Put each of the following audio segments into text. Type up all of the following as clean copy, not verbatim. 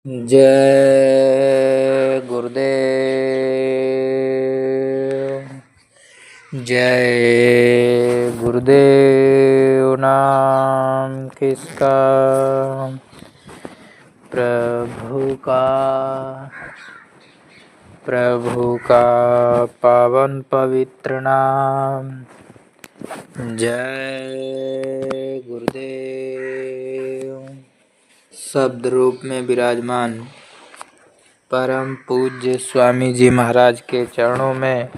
जय गुरुदेव। जय गुरुदेव। नाम किसका? प्रभु का पावन पवित्र नाम। जय गुरुदेव। शब्द रूप में विराजमान परम पूज्य स्वामी जी महाराज के चरणों में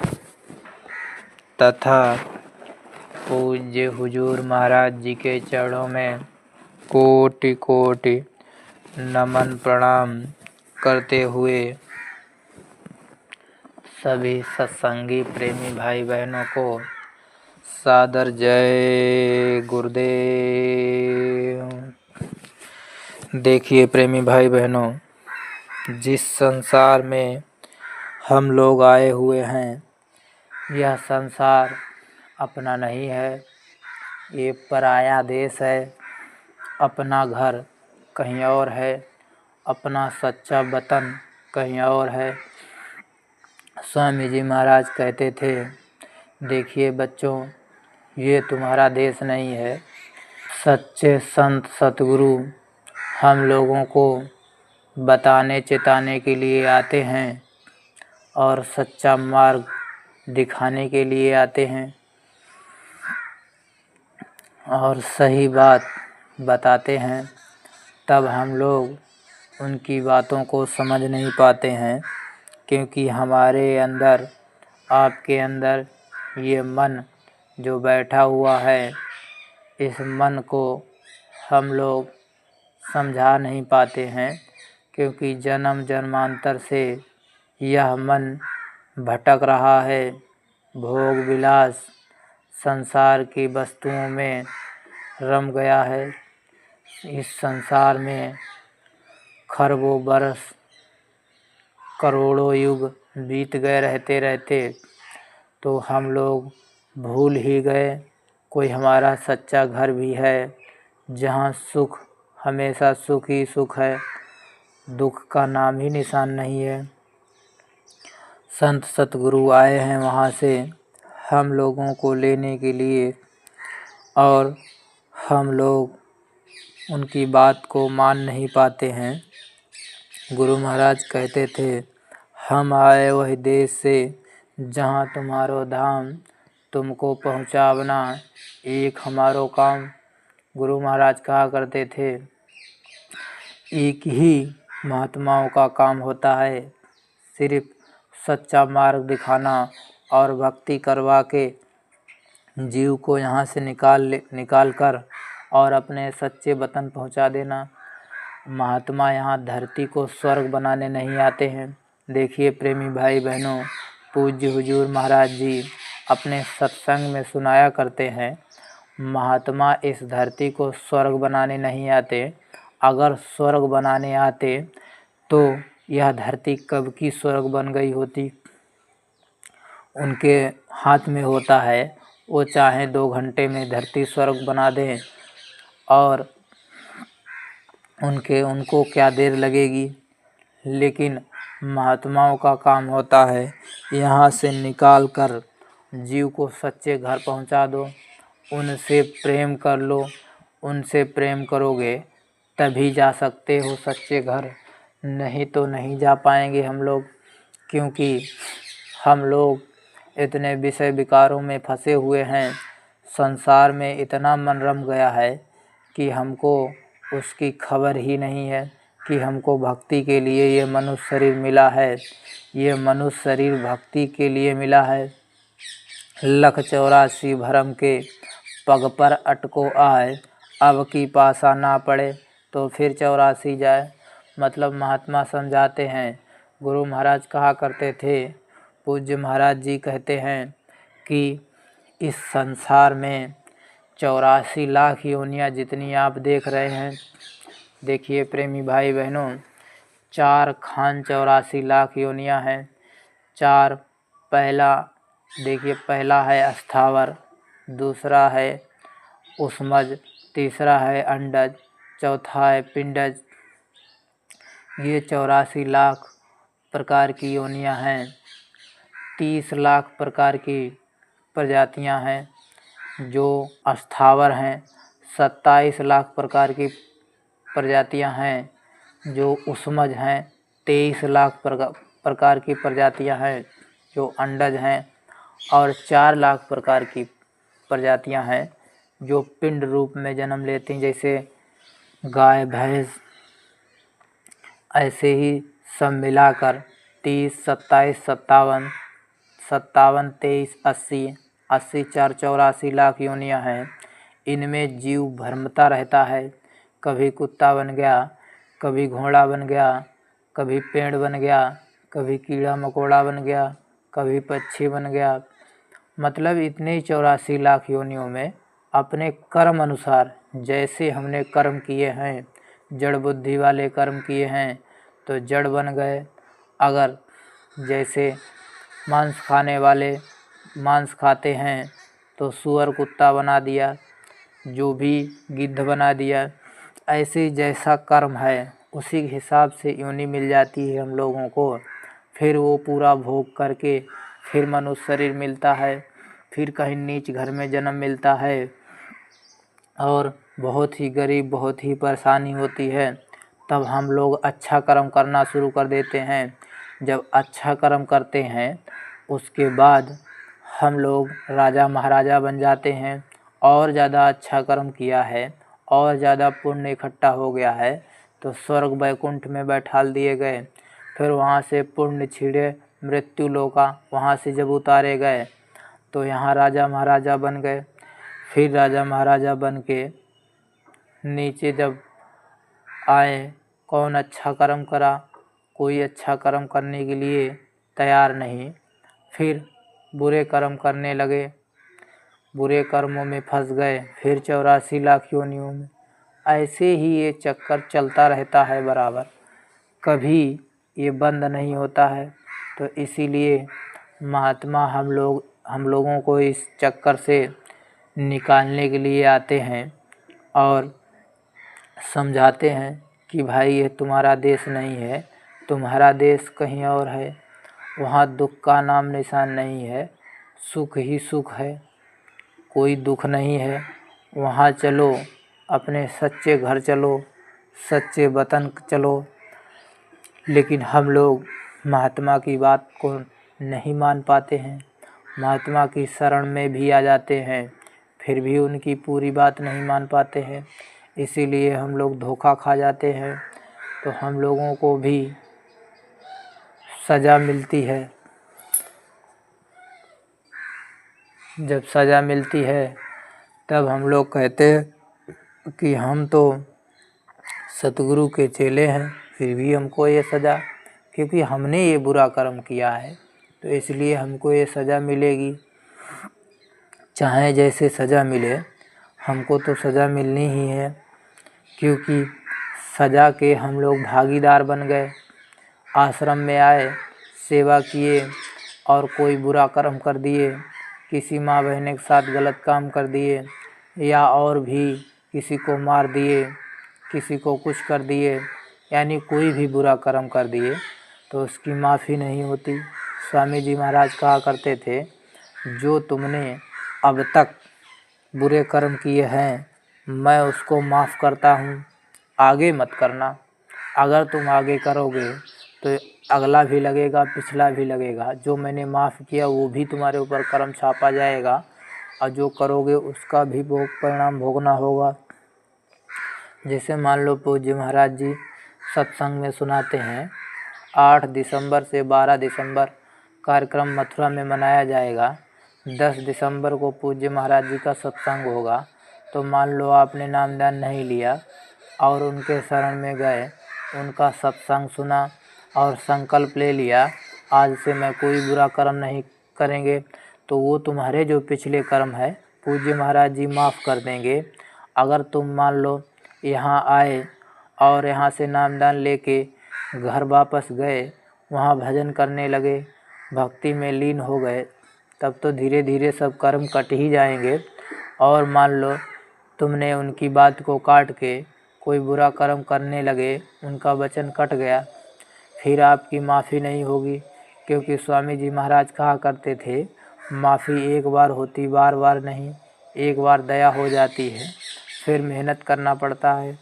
तथा पूज्य हुजूर महाराज जी के चरणों में कोटि कोटि नमन प्रणाम करते हुए सभी सत्संगी प्रेमी भाई बहनों को सादर जय गुरुदेव। देखिए प्रेमी भाई बहनों, जिस संसार में हम लोग आए हुए हैं, यह संसार अपना नहीं है, ये पराया देश है। अपना घर कहीं और है, अपना सच्चा वतन कहीं और है। स्वामी जी महाराज कहते थे, देखिए बच्चों, ये तुम्हारा देश नहीं है। सच्चे संत सतगुरु हम लोगों को बताने चिताने के लिए आते हैं और सच्चा मार्ग दिखाने के लिए आते हैं और सही बात बताते हैं। तब हम लोग उनकी बातों को समझ नहीं पाते हैं, क्योंकि हमारे अंदर, आपके अंदर ये मन जो बैठा हुआ है, इस मन को हम लोग समझा नहीं पाते हैं, क्योंकि जन्म जन्मांतर से यह मन भटक रहा है। भोग विलास संसार की वस्तुओं में रम गया है। इस संसार में खरबों बरस करोड़ों युग बीत गए रहते रहते, तो हम लोग भूल ही गए कोई हमारा सच्चा घर भी है, जहाँ सुख हमेशा सुख ही सुख है, दुख का नाम ही निशान नहीं है। संत सतगुरु आए हैं वहाँ से हम लोगों को लेने के लिए, और हम लोग उनकी बात को मान नहीं पाते हैं। गुरु महाराज कहते थे, हम आए वही देश से जहाँ तुम्हारो धाम, तुमको पहुँचावना एक हमारो काम। गुरु महाराज कहा करते थे, एक ही महात्माओं का काम होता है, सिर्फ सच्चा मार्ग दिखाना और भक्ति करवा के जीव को यहाँ से निकाल कर और अपने सच्चे वतन पहुँचा देना। महात्मा यहाँ धरती को स्वर्ग बनाने नहीं आते हैं। देखिए प्रेमी भाई बहनों, पूज्य हुजूर महाराज जी अपने सत्संग में सुनाया करते हैं, महात्मा इस धरती को स्वर्ग बनाने नहीं आते। अगर स्वर्ग बनाने आते तो यह धरती कब की स्वर्ग बन गई होती। उनके हाथ में होता है, वो चाहे 2 घंटे में धरती स्वर्ग बना दें, और उनको क्या देर लगेगी। लेकिन महात्माओं का काम होता है, यहाँ से निकाल कर जीव को सच्चे घर पहुँचा दो, उनसे प्रेम कर लो। उनसे प्रेम करोगे तभी जा सकते हो सच्चे घर, नहीं तो नहीं जा पाएंगे हम लोग। क्योंकि हम लोग इतने विषय विकारों में फंसे हुए हैं, संसार में इतना मन रम गया है कि हमको उसकी खबर ही नहीं है कि हमको भक्ति के लिए ये मनुष्य शरीर मिला है। ये मनुष्य शरीर भक्ति के लिए मिला है। 184 भरम के पग पर अटको आए, अब की पासा ना पड़े तो फिर 84 जाए। मतलब महात्मा समझाते हैं। गुरु महाराज कहा करते थे, पूज्य महाराज जी कहते हैं कि इस संसार में 84 लाख योनियाँ जितनी आप देख रहे हैं, देखिए प्रेमी भाई बहनों, 4 खान 84 लाख योनियाँ हैं। 4 पहला देखिए, पहला है स्थावर, दूसरा है उष्मज, तीसरा है अंडज, चौथा है पिंडज, ये 84 लाख प्रकार की योनियां हैं। 30 लाख प्रकार की प्रजातियां हैं जो स्थावर हैं। 27 लाख प्रकार की प्रजातियां हैं जो उष्मज हैं। 23 लाख प्रकार की प्रजातियां हैं जो अंडज हैं। और 4 लाख प्रकार की प्रजातियां हैं जो पिंड रूप में जन्म लेती हैं, जैसे गाय, भैंस। ऐसे ही सब मिलाकर 30, 27, 57, 23, 80, 4, 84 लाख योनियां हैं। इनमें जीव भ्रमता रहता है। कभी कुत्ता बन गया, कभी घोड़ा बन गया, कभी पेड़ बन गया, कभी कीड़ा मकोड़ा बन गया, कभी पक्षी बन गया। मतलब इतने 84 लाख योनियों में अपने कर्म अनुसार, जैसे हमने कर्म किए हैं, जड़ बुद्धि वाले कर्म किए हैं तो जड़ बन गए। अगर जैसे मांस खाने वाले मांस खाते हैं तो सूअर कुत्ता बना दिया, जो भी गिद्ध बना दिया। ऐसे जैसा कर्म है उसी के हिसाब से योनि मिल जाती है हम लोगों को। फिर वो पूरा भोग करके फिर मनुष्य शरीर मिलता है, फिर कहीं नीच घर में जन्म मिलता है और बहुत ही गरीब, बहुत ही परेशानी होती है। तब हम लोग अच्छा कर्म करना शुरू कर देते हैं। जब अच्छा कर्म करते हैं उसके बाद हम लोग राजा महाराजा बन जाते हैं। और ज़्यादा अच्छा कर्म किया है और ज़्यादा पुण्य इकट्ठा हो गया है तो स्वर्ग वैकुंठ में बैठाल दिए गए। फिर वहाँ से पुण्य छिड़े मृत्यु लोका, वहाँ से जब उतारे गए तो यहाँ राजा महाराजा बन गए। फिर राजा महाराजा बन के नीचे जब आए, कौन अच्छा कर्म करा, कोई अच्छा कर्म करने के लिए तैयार नहीं। फिर बुरे कर्म करने लगे, बुरे कर्मों में फंस गए, फिर 84 लाख योनियों में। ऐसे ही ये चक्कर चलता रहता है बराबर, कभी ये बंद नहीं होता है। तो इसीलिए महात्मा हम लोगों को इस चक्कर से निकालने के लिए आते हैं और समझाते हैं कि भाई ये तुम्हारा देश नहीं है, तुम्हारा देश कहीं और है। वहाँ दुख का नाम निशान नहीं है, सुख ही सुख है, कोई दुख नहीं है। वहाँ चलो, अपने सच्चे घर चलो, सच्चे वतन चलो। लेकिन हम लोग महात्मा की बात को नहीं मान पाते हैं, महात्मा की शरण में भी आ जाते हैं, फिर भी उनकी पूरी बात नहीं मान पाते हैं। इसीलिए हम लोग धोखा खा जाते हैं। तो हम लोगों को भी सज़ा मिलती है। जब सज़ा मिलती है तब हम लोग कहते हैं कि हम तो सतगुरु के चेले हैं, फिर भी हमको ये सज़ा, क्योंकि हमने ये बुरा कर्म किया है तो इसलिए हमको ये सज़ा मिलेगी। चाहे जैसे सज़ा मिले, हमको तो सज़ा मिलनी ही है, क्योंकि सज़ा के हम लोग भागीदार बन गए। आश्रम में आए, सेवा किए और कोई बुरा कर्म कर दिए, किसी माँ बहन के साथ गलत काम कर दिए या और भी किसी को मार दिए, किसी को कुछ कर दिए, यानी कोई भी बुरा कर्म कर दिए तो उसकी माफ़ी नहीं होती। स्वामी जी महाराज कहा करते थे, जो तुमने अब तक बुरे कर्म किए हैं मैं उसको माफ़ करता हूँ, आगे मत करना। अगर तुम आगे करोगे तो अगला भी लगेगा, पिछला भी लगेगा। जो मैंने माफ़ किया वो भी तुम्हारे ऊपर कर्म छापा जाएगा और जो करोगे उसका भी परिणाम भोगना होगा। जैसे मान लो पूज्य महाराज जी सत्संग में सुनाते हैं, 8 दिसंबर से 12 दिसंबर कार्यक्रम मथुरा में मनाया जाएगा। 10 दिसंबर को पूज्य महाराज जी का सत्संग होगा। तो मान लो आपने नामदान नहीं लिया और उनके शरण में गए, उनका सत्संग सुना और संकल्प ले लिया आज से मैं कोई बुरा कर्म नहीं करेंगे, तो वो तुम्हारे जो पिछले कर्म है पूज्य महाराज जी माफ़ कर देंगे। अगर तुम मान लो यहाँ आए और यहाँ से नामदान लेके घर वापस गए, वहाँ भजन करने लगे, भक्ति में लीन हो गए, तब तो धीरे धीरे सब कर्म कट ही जाएंगे। और मान लो तुमने उनकी बात को काट के कोई बुरा कर्म करने लगे, उनका वचन कट गया, फिर आपकी माफ़ी नहीं होगी। क्योंकि स्वामी जी महाराज कहा करते थे, माफ़ी एक बार होती, बार बार नहीं। एक बार दया हो जाती है, फिर मेहनत करना पड़ता है।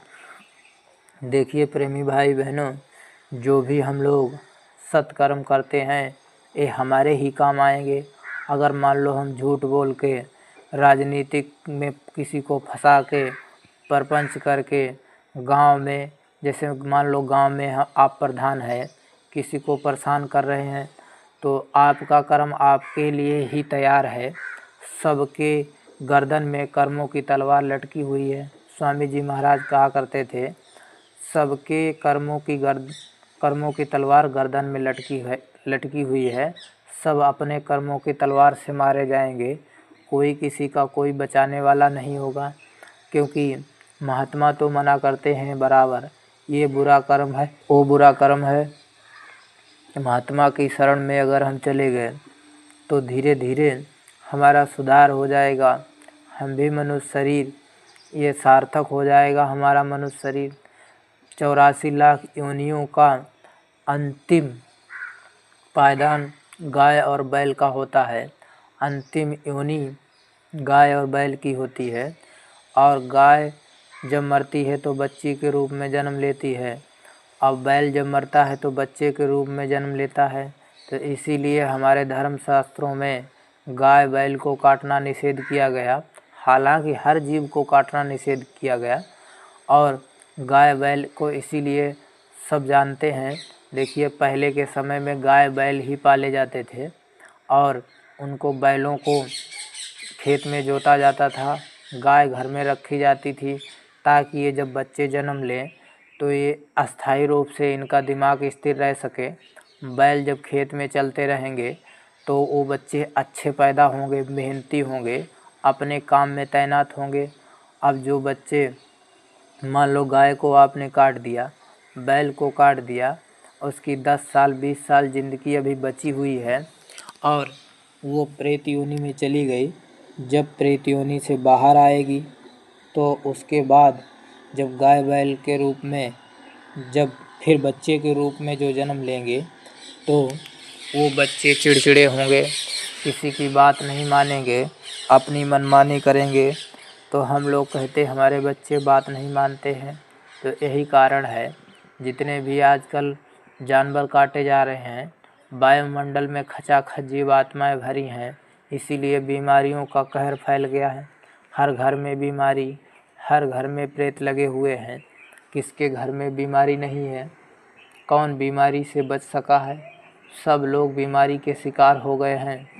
देखिए प्रेमी भाई बहनों, जो भी हम लोग सत्कर्म करते हैं ये हमारे ही काम आएंगे। अगर मान लो हम झूठ बोल के, राजनीतिक में किसी को फंसा के, परपंच करके, गांव में, जैसे मान लो गांव में आप प्रधान है, किसी को परेशान कर रहे हैं, तो आपका कर्म आपके लिए ही तैयार है। सबके गर्दन में कर्मों की तलवार लटकी हुई है। स्वामी जी महाराज कहा करते थे, सबके कर्मों की तलवार गर्दन में लटकी हुई है। सब अपने कर्मों की तलवार से मारे जाएंगे, कोई किसी का कोई बचाने वाला नहीं होगा। क्योंकि महात्मा तो मना करते हैं बराबर, ये बुरा कर्म है, वो बुरा कर्म है। महात्मा की शरण में अगर हम चले गए तो धीरे धीरे हमारा सुधार हो जाएगा। हम भी मनुष्य शरीर, ये सार्थक हो जाएगा हमारा मनुष्य शरीर। 84 लाख योनियों का अंतिम पायदान गाय और बैल का होता है। अंतिम योनि गाय और बैल की होती है। और गाय जब मरती है तो बच्ची के रूप में जन्म लेती है, और बैल जब मरता है तो बच्चे के रूप में जन्म लेता है। तो इसीलिए हमारे धर्म शास्त्रों में गाय बैल को काटना निषेध किया गया। हालांकि हर जीव को काटना निषेध किया गया, और गाय बैल को इसीलिए सब जानते हैं। देखिए पहले के समय में गाय बैल ही पाले जाते थे, और उनको बैलों को खेत में जोता जाता था, गाय घर में रखी जाती थी, ताकि ये जब बच्चे जन्म लें तो ये अस्थायी रूप से इनका दिमाग स्थिर रह सके। बैल जब खेत में चलते रहेंगे तो वो बच्चे अच्छे पैदा होंगे, मेहनती होंगे, अपने काम में तैनात होंगे। अब जो बच्चे, मान लो गाय को आपने काट दिया, बैल को काट दिया, उसकी 10 साल 20 साल ज़िंदगी अभी बची हुई है, और वो प्रेत योनि में चली गई। जब प्रेत योनि से बाहर आएगी तो उसके बाद जब गाय बैल के रूप में, जब फिर बच्चे के रूप में जो जन्म लेंगे, तो वो बच्चे चिड़चिड़े होंगे, किसी की बात नहीं मानेंगे, अपनी मनमानी करेंगे। तो हम लोग कहते हमारे बच्चे बात नहीं मानते हैं। तो यही कारण है जितने भी आजकल जानवर काटे जा रहे हैं, वायुमंडल में खचाखच जीवात्माएँ भरी हैं, इसीलिए बीमारियों का कहर फैल गया है। हर घर में बीमारी, हर घर में प्रेत लगे हुए हैं। किसके घर में बीमारी नहीं है? कौन बीमारी से बच सका है? सब लोग बीमारी के शिकार हो गए हैं।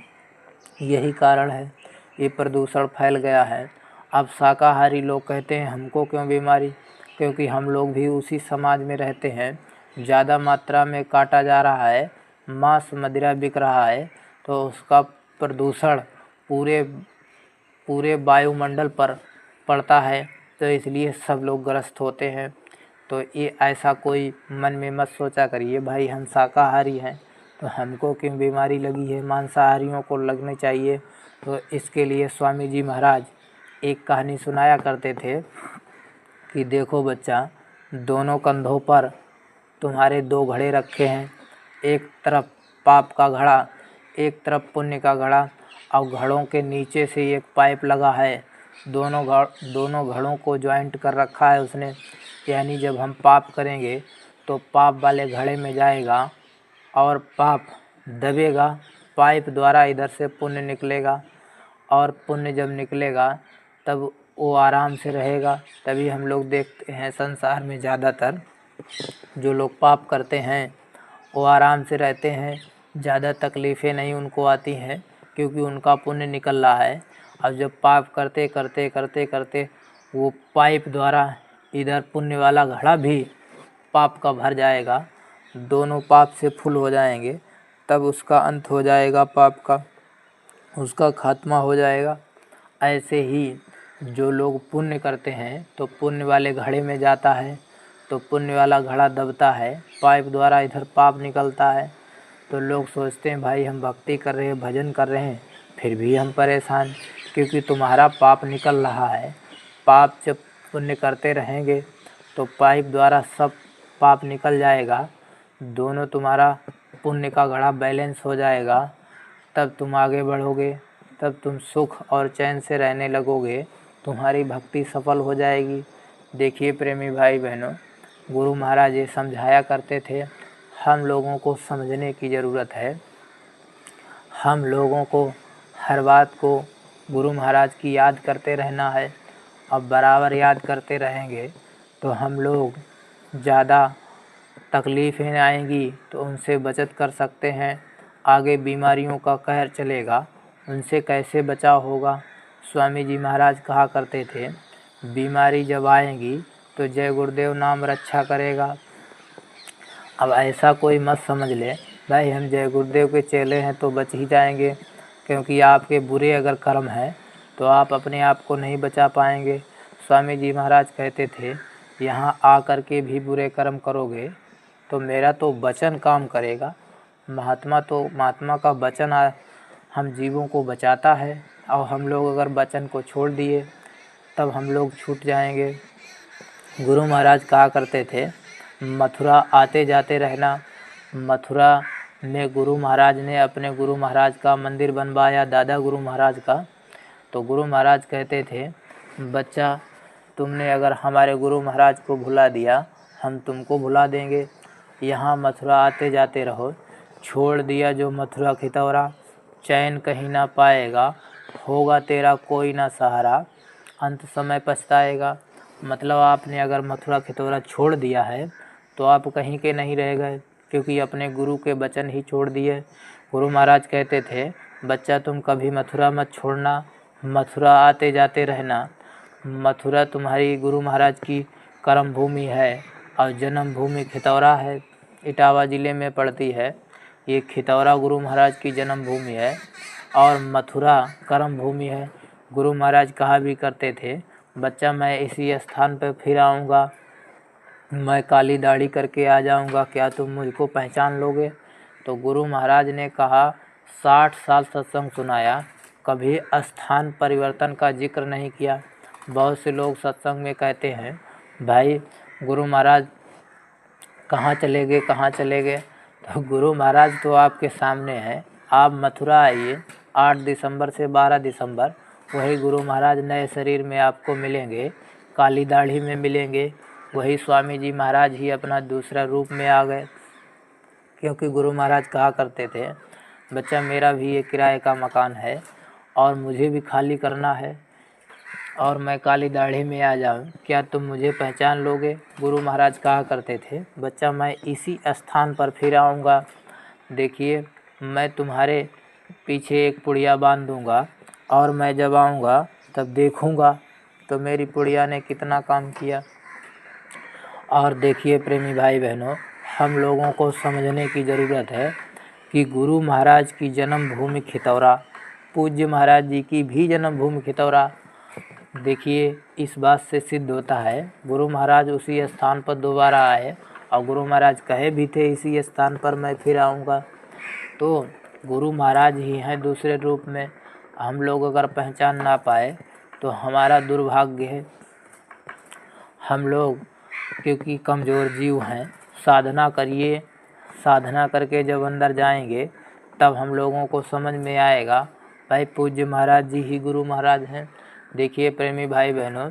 यही कारण है, ये प्रदूषण फैल गया है। अब शाकाहारी लोग कहते हैं हमको क्यों बीमारी, क्योंकि हम लोग भी उसी समाज में रहते हैं। ज़्यादा मात्रा में काटा जा रहा है, मांस मदिरा बिक रहा है, तो उसका प्रदूषण पूरे वायुमंडल पर पड़ता है, तो इसलिए सब लोग ग्रस्त होते हैं। तो ये ऐसा कोई मन में मत सोचा करिए भाई हम शाकाहारी हैं तो हमको क्यों बीमारी लगी है, मांसाहारियों को लगनी चाहिए। तो इसके लिए स्वामी जी महाराज एक कहानी सुनाया करते थे कि देखो बच्चा, दोनों कंधों पर तुम्हारे 2 घड़े रखे हैं, एक तरफ पाप का घड़ा, एक तरफ पुण्य का घड़ा, और घड़ों के नीचे से एक पाइप लगा है। दोनों घड़ों को ज्वाइंट कर रखा है उसने। यानी जब हम पाप करेंगे तो पाप वाले घड़े में जाएगा और पाप दबेगा, पाइप द्वारा इधर से पुण्य निकलेगा, और पुण्य जब निकलेगा तब वो आराम से रहेगा। तभी हम लोग देखते हैं संसार में ज़्यादातर जो लोग पाप करते हैं वो आराम से रहते हैं, ज़्यादा तकलीफ़ें नहीं उनको आती हैं, क्योंकि उनका पुण्य निकल रहा है। अब जब पाप करते करते करते करते वो पाइप द्वारा इधर पुण्य वाला घड़ा भी पाप का भर जाएगा, दोनों पाप से फुल हो जाएंगे, तब उसका अंत हो जाएगा, पाप का उसका खात्मा हो जाएगा। ऐसे ही जो लोग पुण्य करते हैं तो पुण्य वाले घड़े में जाता है, तो पुण्य वाला घड़ा दबता है, पाइप द्वारा इधर पाप निकलता है। तो लोग सोचते हैं भाई हम भक्ति कर रहे हैं, भजन कर रहे हैं, फिर भी हम परेशान, क्योंकि तुम्हारा पाप निकल रहा है। पाप जब पुण्य करते रहेंगे तो पाइप द्वारा सब पाप निकल जाएगा, दोनों तुम्हारा पुण्य का घड़ा बैलेंस हो जाएगा, तब तुम आगे बढ़ोगे, तब तुम सुख और चैन से रहने लगोगे, तुम्हारी भक्ति सफल हो जाएगी। देखिए प्रेमी भाई बहनों, गुरु महाराज ये समझाया करते थे, हम लोगों को समझने की ज़रूरत है। हम लोगों को हर बात को गुरु महाराज की याद करते रहना है। अब बराबर याद करते रहेंगे तो हम लोग ज़्यादा तकलीफ़ें आएंगी तो उनसे बचत कर सकते हैं। आगे बीमारियों का कहर चलेगा, उनसे कैसे बचाव होगा। स्वामी जी महाराज कहा करते थे, बीमारी जब आएगी तो जय गुरुदेव नाम रक्षा करेगा। अब ऐसा कोई मत समझ ले भाई हम जय गुरुदेव के चेले हैं तो बच ही जाएंगे, क्योंकि आपके बुरे अगर कर्म हैं तो आप अपने आप को नहीं बचा पाएंगे। स्वामी जी महाराज कहते थे, यहाँ आकर के भी बुरे कर्म करोगे तो मेरा तो वचन काम करेगा। महात्मा का वचन हम जीवों को बचाता है, और हम लोग अगर वचन को छोड़ दिए तब हम लोग छूट जाएंगे। गुरु महाराज कहा करते थे, मथुरा आते जाते रहना। मथुरा में गुरु महाराज ने अपने गुरु महाराज का मंदिर बनवाया, दादा गुरु महाराज का। तो गुरु महाराज कहते थे, बच्चा तुमने अगर हमारे गुरु महाराज को भुला दिया, हम तुमको भुला देंगे। यहाँ मथुरा आते जाते रहो। छोड़ दिया जो मथुरा खितौरा, चैन कहीं ना पाएगा, होगा तेरा कोई ना सहारा, अंत समय पछताएगा। मतलब आपने अगर मथुरा खितौरा छोड़ दिया है तो आप कहीं के नहीं रह गए, क्योंकि अपने गुरु के वचन ही छोड़ दिए। गुरु महाराज कहते थे, बच्चा तुम कभी मथुरा मत छोड़ना, मथुरा आते जाते रहना। मथुरा तुम्हारी गुरु महाराज की कर्म भूमि है और जन्म भूमि खितौरा है, इटावा ज़िले में पड़ती है। ये खितौरा गुरु महाराज की जन्म भूमि है और मथुरा कर्म भूमि है। गुरु महाराज कहा भी करते थे, बच्चा मैं इसी स्थान पर फिर आऊँगा, मैं काली दाढ़ी करके आ जाऊँगा, क्या तुम मुझको पहचान लोगे। तो गुरु महाराज ने कहा, 60 साल सत्संग सुनाया, कभी स्थान परिवर्तन का जिक्र नहीं किया। बहुत से लोग सत्संग में कहते हैं, भाई गुरु महाराज कहाँ चले गए कहाँ चले गए। तो गुरु महाराज तो आपके सामने हैं। आप मथुरा आइए 8 दिसंबर से 12 दिसंबर, वही गुरु महाराज नए शरीर में आपको मिलेंगे, काली दाढ़ी में मिलेंगे। वही स्वामी जी महाराज ही अपना दूसरा रूप में आ गए, क्योंकि गुरु महाराज कहा करते थे, बच्चा मेरा भी एक किराए का मकान है और मुझे भी खाली करना है और मैं काली दाढ़ी में आ जाऊं, क्या तुम मुझे पहचान लोगे। गुरु महाराज कहा करते थे, बच्चा मैं इसी स्थान पर फिर आऊँगा। देखिए मैं तुम्हारे पीछे एक पुड़िया बांध दूँगा और मैं जब आऊँगा तब देखूँगा तो मेरी पुड़िया ने कितना काम किया। और देखिए प्रेमी भाई बहनों, हम लोगों को समझने की ज़रूरत है कि गुरु महाराज की जन्मभूमि खितौरा, पूज्य महाराज जी की भी जन्मभूमि खितौरा। देखिए इस बात से सिद्ध होता है, गुरु महाराज उसी स्थान पर दोबारा आए और गुरु महाराज कहे भी थे, इसी स्थान पर मैं फिर आऊँगा। तो गुरु महाराज ही हैं दूसरे रूप में। हम लोग अगर पहचान ना पाए तो हमारा दुर्भाग्य है। हम लोग क्योंकि कमज़ोर जीव हैं, साधना करिए, साधना करके जब अंदर जाएंगे तब हम लोगों को समझ में आएगा, भाई पूज्य महाराज जी ही गुरु महाराज हैं। देखिए प्रेमी भाई बहनों,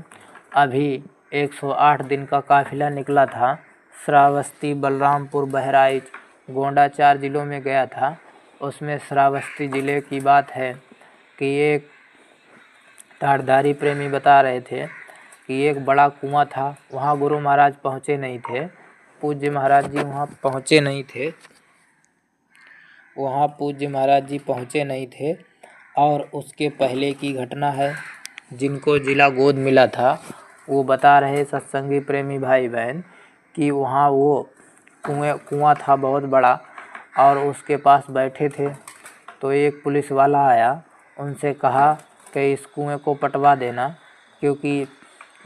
अभी 108 दिन का काफ़िला निकला था, श्रावस्ती, बलरामपुर, बहराइच, गोंडा 4 ज़िलों में गया था। उसमें श्रावस्ती ज़िले की बात है कि एक धारधारी प्रेमी बता रहे थे कि एक बड़ा कुआं था, वहाँ गुरु महाराज पहुँचे नहीं थे, पूज्य महाराज जी वहाँ पहुँचे नहीं थे, वहाँ पूज्य महाराज जी पहुँचे नहीं थे। और उसके पहले की घटना है, जिनको जिला गोद मिला था वो बता रहे सत्संगी प्रेमी भाई बहन कि वहाँ वो कुआं था बहुत बड़ा और उसके पास बैठे थे। तो एक पुलिस वाला आया, उनसे कहा कि इस कुएं को पटवा देना, क्योंकि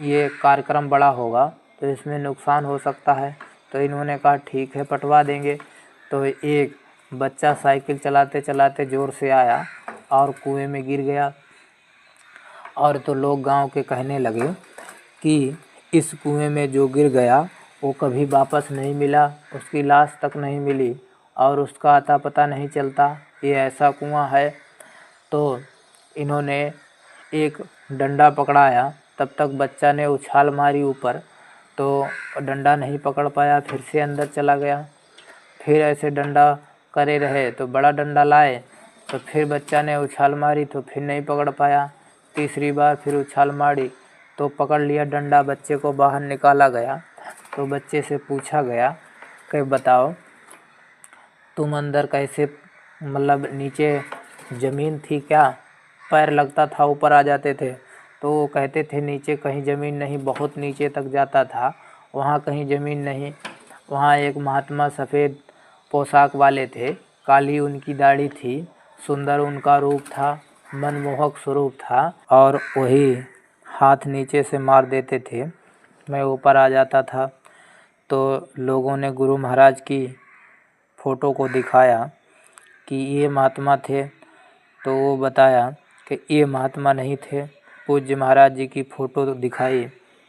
ये कार्यक्रम बड़ा होगा तो इसमें नुकसान हो सकता है। तो इन्होंने कहा ठीक है पटवा देंगे। तो एक बच्चा साइकिल चलाते चलाते ज़ोर से आया और कुएं में गिर गया। और तो लोग गांव के कहने लगे कि इस कुएं में जो गिर गया वो कभी वापस नहीं मिला, उसकी लाश तक नहीं मिली और उसका अता पता नहीं चलता। ये ऐसा कुआं है। तो इन्होंने एक डंडा पकड़ाया, तब तक बच्चा ने उछाल मारी ऊपर, तो डंडा नहीं पकड़ पाया, फिर से अंदर चला गया। फिर ऐसे डंडा करे रहे तो बड़ा डंडा लाए, तो फिर बच्चा ने उछाल मारी तो फिर नहीं पकड़ पाया। तीसरी बार फिर उछाल मारी तो पकड़ लिया डंडा, बच्चे को बाहर निकाला गया। तो बच्चे से पूछा गया कि बताओ तुम अंदर कैसे, मतलब नीचे ज़मीन थी क्या, पैर लगता था ऊपर आ जाते थे? तो वो कहते थे नीचे कहीं ज़मीन नहीं, बहुत नीचे तक जाता था, वहाँ कहीं ज़मीन नहीं। वहाँ एक महात्मा सफ़ेद पोशाक वाले थे, काली उनकी दाढ़ी थी, सुंदर उनका रूप था, मनमोहक स्वरूप था और वही हाथ नीचे से मार देते थे, मैं ऊपर आ जाता था। तो लोगों ने गुरु महाराज की फ़ोटो को दिखाया कि ये महात्मा थे, तो वो बताया कि ये महात्मा नहीं थे। पूज्य महाराज जी की फ़ोटो दिखाई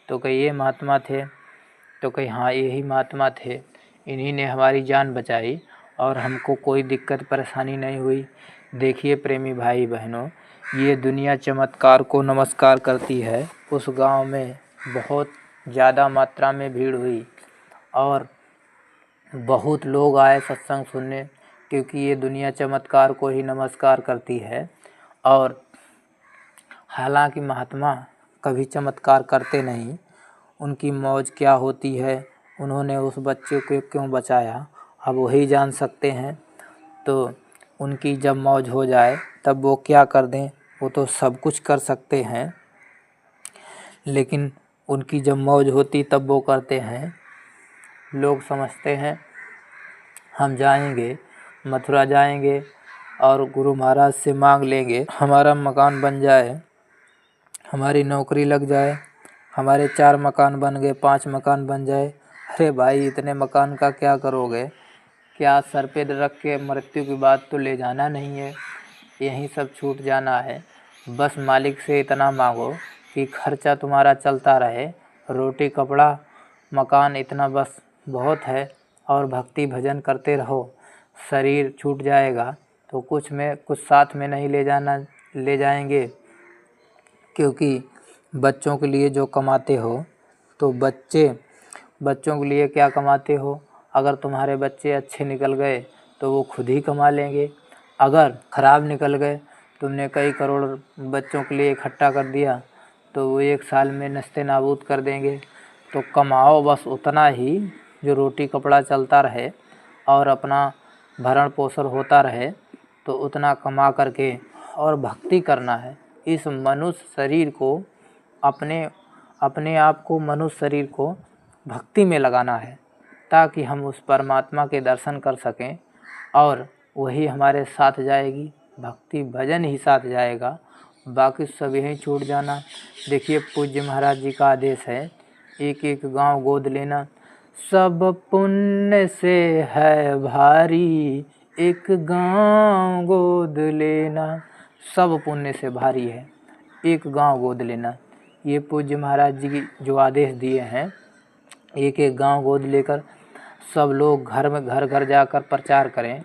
तो कहीं ये महात्मा थे, तो कहीं हाँ यही महात्मा थे, इन्हीं ने हमारी जान बचाई और हमको कोई दिक्कत परेशानी नहीं हुई। देखिए प्रेमी भाई बहनों, ये दुनिया चमत्कार को नमस्कार करती है। उस गांव में बहुत ज़्यादा मात्रा में भीड़ हुई और बहुत लोग आए सत्संग सुनने, क्योंकि ये दुनिया चमत्कार को ही नमस्कार करती है। और हालांकि महात्मा कभी चमत्कार करते नहीं, उनकी मौज क्या होती है, उन्होंने उस बच्चे को क्यों बचाया, अब वही जान सकते हैं। तो उनकी जब मौज हो जाए तब वो क्या कर दें, वो तो सब कुछ कर सकते हैं, लेकिन उनकी जब मौज होती तब वो करते हैं। लोग समझते हैं हम जाएंगे, मथुरा जाएंगे और गुरु महाराज से मांग लेंगे हमारा मकान बन जाए, हमारी नौकरी लग जाए, हमारे 4 मकान बन गए, 5 मकान बन जाए। अरे भाई इतने मकान का क्या करोगे? क्या सर पे रख के मृत्यु की बात तो ले जाना नहीं है, यहीं सब छूट जाना है। बस मालिक से इतना मांगो कि खर्चा तुम्हारा चलता रहे, रोटी कपड़ा मकान इतना बस बहुत है, और भक्ति भजन करते रहो। शरीर छूट जाएगा तो कुछ साथ में नहीं ले जाएंगे, क्योंकि बच्चों के लिए जो कमाते हो तो बच्चों के लिए क्या कमाते हो? अगर तुम्हारे बच्चे अच्छे निकल गए तो वो खुद ही कमा लेंगे, अगर ख़राब निकल गए, तुमने कई करोड़ बच्चों के लिए इकट्ठा कर दिया तो वो 1 साल में नस्ते नाबूद कर देंगे। तो कमाओ बस उतना ही जो रोटी कपड़ा चलता रहे और अपना भरण पोषण होता रहे, तो उतना कमा करके और भक्ति करना है। इस मनुष्य शरीर को अपने आप को मनुष्य शरीर को भक्ति में लगाना है, ताकि हम उस परमात्मा के दर्शन कर सकें और वही हमारे साथ जाएगी, भक्ति भजन ही साथ जाएगा, बाकी सब यहीं छूट जाना। देखिए पूज्य महाराज जी का आदेश है, एक एक गांव गोद लेना, सब पुण्य से है भारी, एक गांव गोद लेना। सब पुण्य से भारी है, एक गांव गोद लेना। ये पूज्य महाराज जी की जो आदेश दिए हैं, एक एक गांव गोद लेकर सब लोग घर में घर घर जाकर प्रचार करें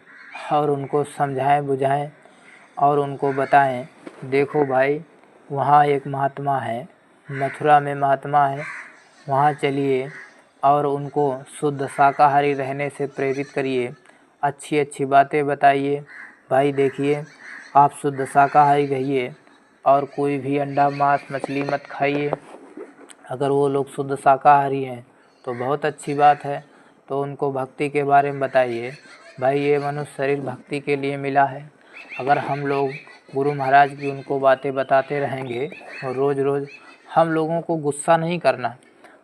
और उनको समझाएं बुझाएं और उनको बताएं, देखो भाई वहाँ एक महात्मा है, मथुरा में महात्मा है, वहाँ चलिए और उनको शुद्ध शाकाहारी रहने से प्रेरित करिए, अच्छी अच्छी बातें बताइए। भाई देखिए आप शुद्ध शाकाहारी रहिए और कोई भी अंडा मांस मछली मत खाइए। अगर वो लोग शुद्ध शाकाहारी हैं तो बहुत अच्छी बात है, तो उनको भक्ति के बारे में बताइए। भाई ये मनुष्य शरीर भक्ति के लिए मिला है। अगर हम लोग गुरु महाराज की उनको बातें बताते रहेंगे और रोज़ रोज़ हम लोगों को गुस्सा नहीं करना।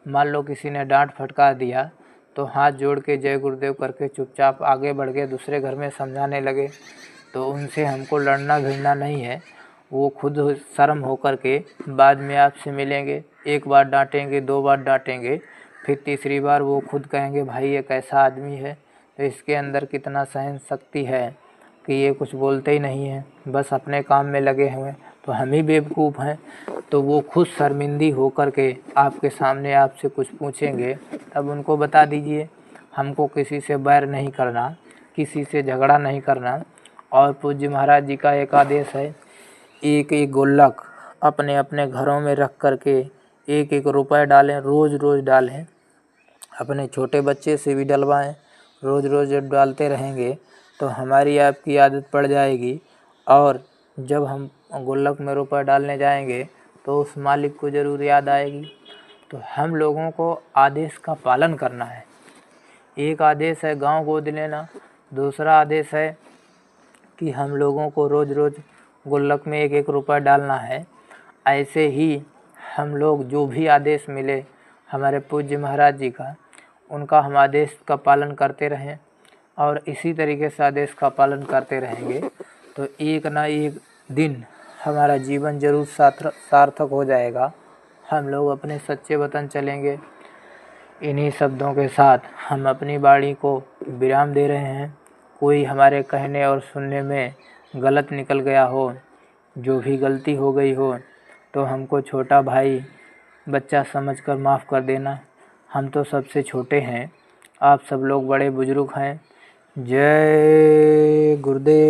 मान लो किसी ने डांट फटकार दिया तो हाथ जोड़ के जय गुरुदेव करके चुपचाप आगे बढ़ के दूसरे घर में समझाने लगे, तो उनसे हमको लड़ना भिड़ना नहीं है। वो खुद शर्म होकर के बाद में आपसे मिलेंगे, 1 बार डांटेंगे, 2 बार डांटेंगे, फिर तीसरी बार वो खुद कहेंगे भाई ये कैसा आदमी है, तो इसके अंदर कितना सहन शक्ति है कि ये कुछ बोलते ही नहीं है, बस अपने काम में लगे हुए। तो हम ही बेवकूफ़ हैं। तो वो खुद शर्मिंदी होकर के आपके सामने आपसे कुछ पूछेंगे, तब उनको बता दीजिए हमको किसी से बैर नहीं करना, किसी से झगड़ा नहीं करना। और पूज्य महाराज जी का एक आदेश है, एक एक गुल्लक अपने अपने घरों में रख कर के एक एक रुपए डालें, रोज़ रोज़ डालें। अपने छोटे बच्चे से भी डलवाएं, रोज़ रोज़ जब डालते रहेंगे तो हमारी आपकी आदत पड़ जाएगी। और जब हम गुल्लक में रुपए डालने जाएंगे तो उस मालिक को ज़रूर याद आएगी। तो हम लोगों को आदेश का पालन करना है। एक आदेश है गांव गोद लेना, दूसरा आदेश है कि हम लोगों को रोज़ रोज़ गुल्लक में एक एक रुपया डालना है। ऐसे ही हम लोग जो भी आदेश मिले हमारे पूज्य महाराज जी का, उनका हम आदेश का पालन करते रहें और इसी तरीके से आदेश का पालन करते रहेंगे तो एक ना एक दिन हमारा जीवन ज़रूर सार्थक हो जाएगा। हम लोग अपने सच्चे वतन चलेंगे। इन्हीं शब्दों के साथ हम अपनी वाणी को विराम दे रहे हैं। कोई हमारे कहने और सुनने में गलत निकल गया हो, जो भी गलती हो गई हो, तो हमको छोटा भाई बच्चा समझकर माफ़ कर देना। हम तो सबसे छोटे हैं, आप सब लोग बड़े बुजुर्ग हैं। जय गुरुदेव।